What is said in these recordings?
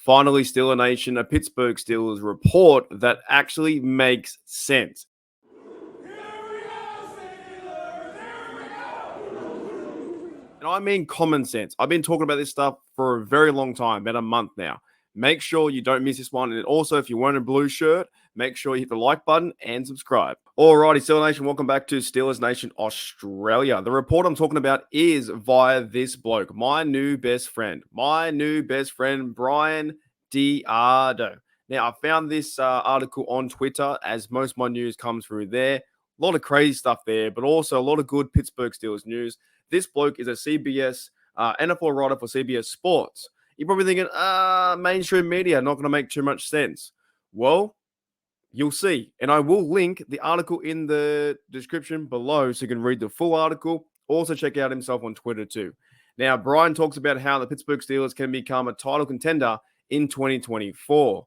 Finally, Steeler Nation, a Pittsburgh Steelers report that actually makes sense. And I mean common sense. I've been talking about this stuff for a very long time, about a month now. Make sure you don't miss this one. And also, if you're wearing a blue shirt, make sure you hit the like button and subscribe. Alrighty, Steeler Nation, welcome back to Steelers Nation Australia. The report I'm talking about is via this bloke, my new best friend, Bryan Diardo. Now, I found this article on Twitter, as most of my news comes through there. A lot of crazy stuff there, but also a lot of good Pittsburgh Steelers news. This bloke is a CBS NFL writer for CBS Sports. You're probably thinking, mainstream media, not going to make too much sense. Well, you'll see. And I will link the article in the description below so you can read the full article. Also, check out himself on Twitter too. Now, Bryan talks about how the Pittsburgh Steelers can become a title contender in 2024.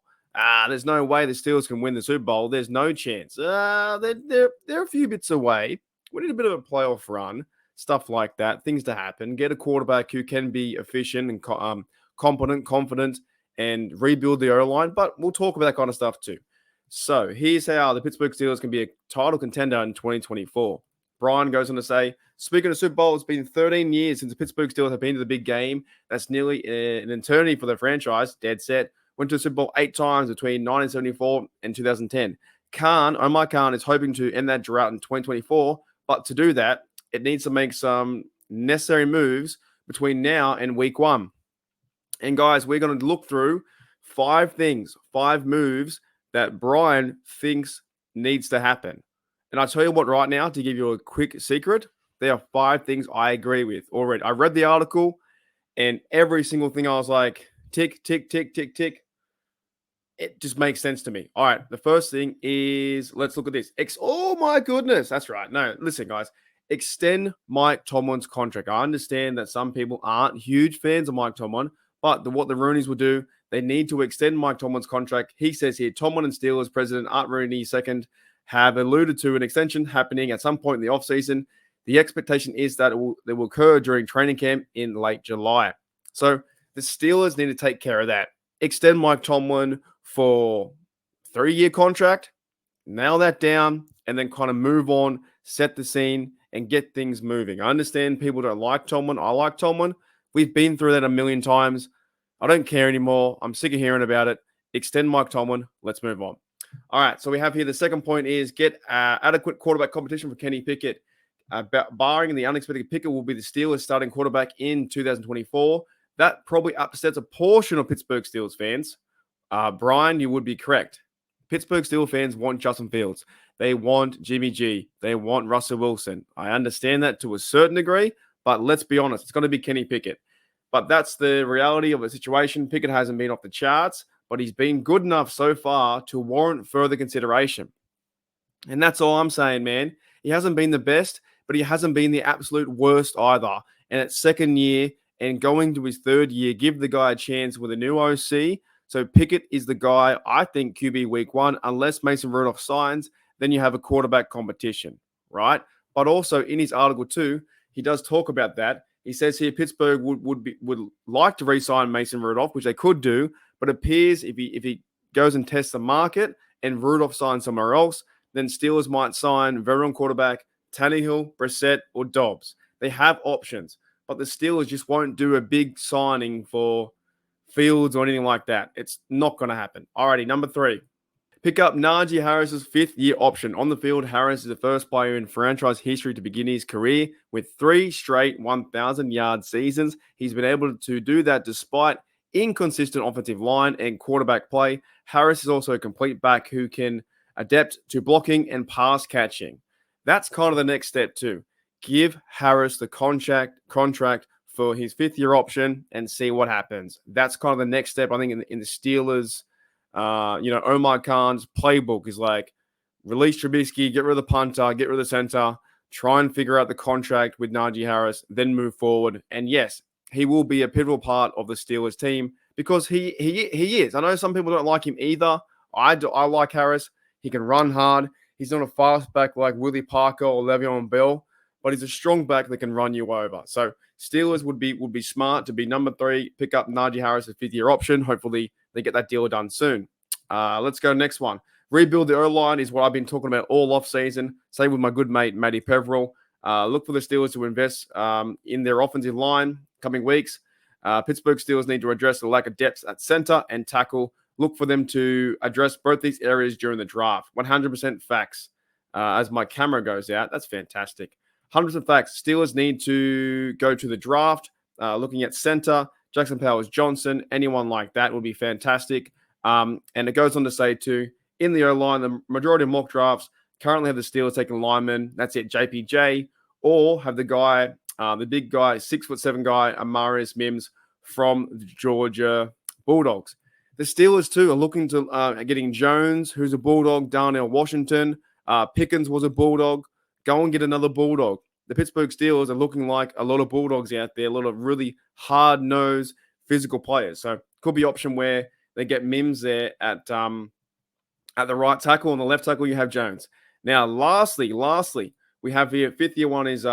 There's no way the Steelers can win the Super Bowl. There's no chance. They're a few bits away. We need a bit of a playoff run. Stuff like that, things to happen. Get a quarterback who can be efficient and competent, confident, and rebuild the O-line. But we'll talk about that kind of stuff too. So here's how the Pittsburgh Steelers can be a title contender in 2024. Bryan goes on to say, speaking of Super Bowl, it's been 13 years since the Pittsburgh Steelers have been to the big game. That's nearly an eternity for the franchise. Dead set. Went to the Super Bowl 8 times between 1974 and 2010. Omar Khan is hoping to end that drought in 2024. But to do that, it needs to make some necessary moves between now and week 1. And guys, we're going to look through 5 moves that Bryan thinks needs to happen. And I'll tell you what right now, to give you a quick secret, there are 5 things I agree with already. I read the article and every single thing I was like, tick, tick, tick, tick, tick. It just makes sense to me. All right, the first thing is, let's look at this. Oh my goodness. That's right. No, listen, guys. Extend Mike Tomlin's contract. I understand that some people aren't huge fans of Mike Tomlin, but what the Rooneys will do, they need to extend Mike Tomlin's contract. He says here, Tomlin and Steelers president Art Rooney II have alluded to an extension happening at some point in the offseason. The expectation is that it will occur during training camp in late July. So the Steelers need to take care of that. Extend Mike Tomlin for 3-year contract, nail that down, and then kind of move on, set the scene, and get things moving. I understand people don't like Tomlin. I like Tomlin. We've been through that a million times. I don't care anymore. I'm sick of hearing about it. Extend Mike Tomlin. Let's move on. All right, so we have here the second point is get adequate quarterback competition for Kenny Pickett. Barring the unexpected Pickett will be the Steelers starting quarterback in 2024. That probably upsets a portion of Pittsburgh Steelers fans. Bryan, you would be correct. Pittsburgh Steelers fans want Justin Fields. They want Jimmy G. They want Russell Wilson. I understand that to a certain degree, but let's be honest, it's going to be Kenny Pickett. But that's the reality of the situation. Pickett hasn't been off the charts, but he's been good enough so far to warrant further consideration. And that's all I'm saying, man. He hasn't been the best, but he hasn't been the absolute worst either. And it's second year and going to his third year, give the guy a chance with a new OC. So Pickett is the guy, I think, QB week 1, unless Mason Rudolph signs, then you have a quarterback competition, right? But also in his article too, he does talk about that. He says here Pittsburgh would like to re-sign Mason Rudolph, which they could do, but it appears if he goes and tests the market and Rudolph signs somewhere else, then Steelers might sign veteran quarterback Tannehill, Brissett, or Dobbs. They have options, but the Steelers just won't do a big signing for Fields or anything like that. It's not going to happen. Alrighty, number 3. Pick up Najee Harris's 5th-year option. On the field, Harris is the first player in franchise history to begin his career with 3 straight 1,000-yard seasons. He's been able to do that despite inconsistent offensive line and quarterback play. Harris is also a complete back who can adapt to blocking and pass catching. That's kind of the next step too. Give Harris the contract for his 5th-year option and see what happens. That's kind of the next step, I think, in the Steelers. Omar Khan's playbook is like release Trubisky, get rid of the punter, get rid of the center, try and figure out the contract with Najee Harris, then move forward. And yes, he will be a pivotal part of the Steelers team because he is. I know some people don't like him either. I like Harris. He can run hard. He's not a fast back like Willie Parker or Le'Veon Bell, but he's a strong back that can run you over. So Steelers would be smart to be number 3, pick up Najee Harris' 5th-year option. Hopefully they get that deal done soon. Let's go next one. Rebuild the O-line is what I've been talking about all offseason. Same with my good mate, Matty Peverill. Look for the Steelers to invest in their offensive line coming weeks. Pittsburgh Steelers need to address the lack of depth at center and tackle. Look for them to address both these areas during the draft. 100% facts. As my camera goes out, that's fantastic. 100% facts. Steelers need to go to the draft. Looking at center, Jackson Powers-Johnson, anyone like that would be fantastic. And it goes on to say, too, in the O-line, the majority of mock drafts currently have the Steelers taking linemen. That's it, JPJ, or have the guy, the big guy, 6'7" guy, Amarius Mims from the Georgia Bulldogs. The Steelers, too, are looking to getting Jones, who's a Bulldog, Darnell Washington. Pickens was a Bulldog. Go and get another Bulldog. The Pittsburgh Steelers are looking like a lot of Bulldogs out there, a lot of really hard-nosed physical players. So could be option where they get Mims there at the right tackle. On the left tackle, you have Jones. Now, lastly, we have here fifth one is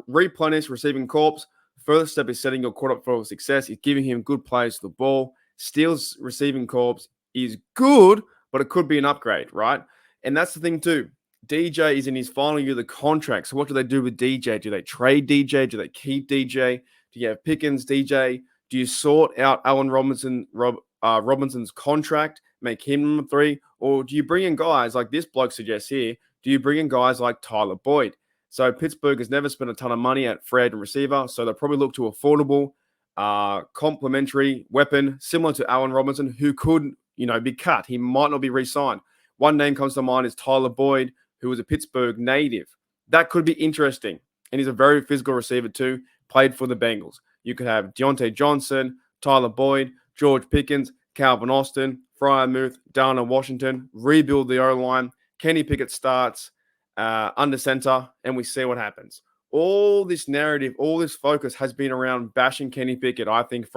replenish receiving corps. First step is setting your quarterback for success. Is giving him good plays to the ball. Steelers receiving corps is good, but it could be an upgrade, right? And that's the thing too. DJ is in his final year of the contract. So what do they do with DJ? Do they trade DJ? Do they keep DJ? Do you have Pickens, DJ? Do you sort out Allen Robinson's contract, make him number 3? Or do you bring in guys like this bloke suggests here? Do you bring in guys like Tyler Boyd? So Pittsburgh has never spent a ton of money at Fred and receiver. So they'll probably look to affordable, complementary weapon similar to Allen Robinson, who could, be cut. He might not be re-signed. One name comes to mind is Tyler Boyd, who was a Pittsburgh native. That could be interesting. And he's a very physical receiver too, played for the Bengals. You could have Deontay Johnson, Tyler Boyd, George Pickens, Calvin Austin, Freiermuth, Darnell Washington, rebuild the O-line. Kenny Pickett starts under center, and we see what happens. All this narrative, all this focus has been around bashing Kenny Pickett, I think,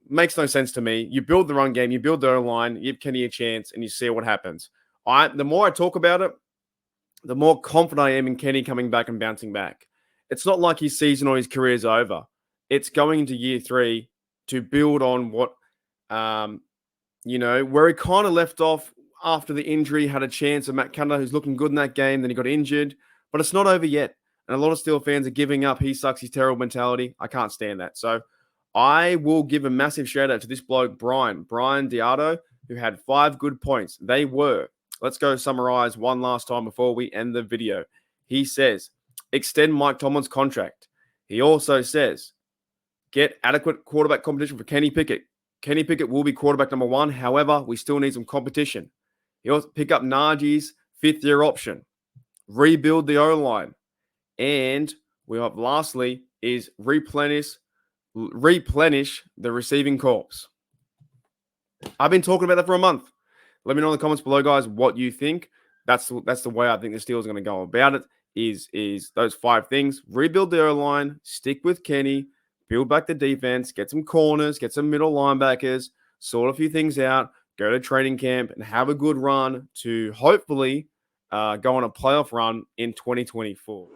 makes no sense to me. You build the run game, you build the O-line, you give Kenny a chance, and you see what happens. The more I talk about it, the more confident I am in Kenny coming back and bouncing back. It's not like his season or his career is over. It's going into year 3 to build on what, where he kind of left off after the injury, had a chance of Matt Canada, who's looking good in that game, then he got injured. But it's not over yet. And a lot of Steelers fans are giving up. He sucks, he's terrible mentality. I can't stand that. So I will give a massive shout out to this bloke, Bryan Diardo, who had 5 good points. They were, let's go summarize one last time before we end the video. He says, extend Mike Tomlin's contract. He also says, get adequate quarterback competition for Kenny Pickett. Kenny Pickett will be quarterback number 1. However, we still need some competition. He also pick up Najee's 5th-year option. Rebuild the O-line. And we have lastly is replenish the receiving corps. I've been talking about that for a month. Let me know in the comments below, guys, what you think. That's the way I think the Steelers are going to go about it, is those 5 things. Rebuild the O-line, stick with Kenny, build back the defense, get some corners, get some middle linebackers, sort a few things out, go to training camp, and have a good run to hopefully go on a playoff run in 2024.